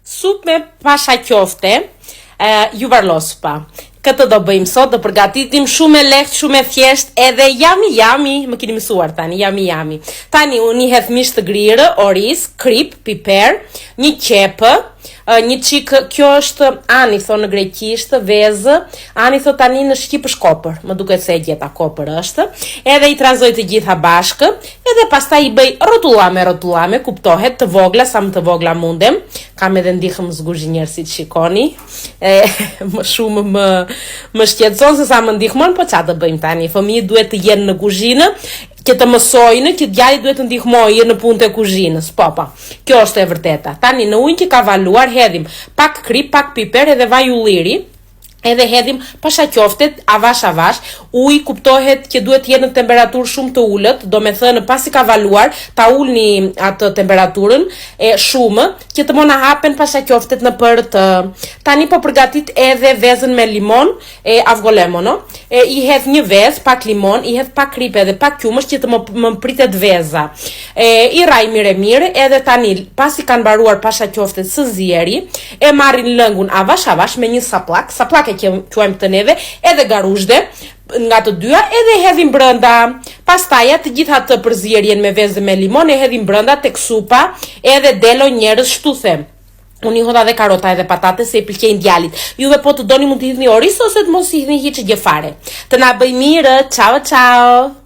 Sup me pasha qofte, ju varlospa. Këtë do bëjmë sot, do përgatitim shumë e lehtë, shumë e thjesht, edhe yami, më keni mësuar tani, yami. Tani unë i hedh mish të grirë, oriz, krip, piper, një qepë, një çik, kjo është ani thonë në greqisht, vezë, ani thot tani në shqip është kopër, më duket se e gjeta kopër është, edhe i tranzoj të gjitha bashkë, edhe pastaj i bëj rrotullame, kuptohet, të vogla, sa më të vogla mundem, kam edhe ndihmë zguzhinjer si të shikoni, më shumë më shqetëson se sa më ndihmon, po çfarë të bëjmë tani, fëmijët duhet të jenë në kuzhinë, që të mësojnë që djali duhet të ndihmojë në punët e kuzhinës. Po. Kjo është e vërteta. Tani në ujin që ka valuar hedhim pak krip, pak piper edhe vaj ulliri. Edhe hedhim pasha qoftet avash, uji kuptohet që duhet jenë në temperaturë shumë të ullët, do me thënë pasi ka valuar, ta ullni atë temperaturën e shumë, që të mona hapen pasha qoftet në për të. Tani po përgatit edhe vezën me limon, avgolemo, no? I hedh një vezë, pak limon, i hedh pak krip edhe pak qumësh që të më pritet veza. I raj mire, edhe tani, pasi kanë baruar pasha qoftet së zjeri, e marrin lëngun avash me një saplak që quajmë të neve, edhe garushde, nga të dyja, edhe hedhim brënda. Pastaj të gjitha të përzierjen me vezë me limon, e hedhim brënda tek supa, edhe delo njerës shtuthe. Unë i hodha dhe karota edhe patate se i pëlqejnë djalit. Juve po të doni mund të hidhni oriz ose të mos hidhni hiç gjë fare. Të na bëj mirë, ciao.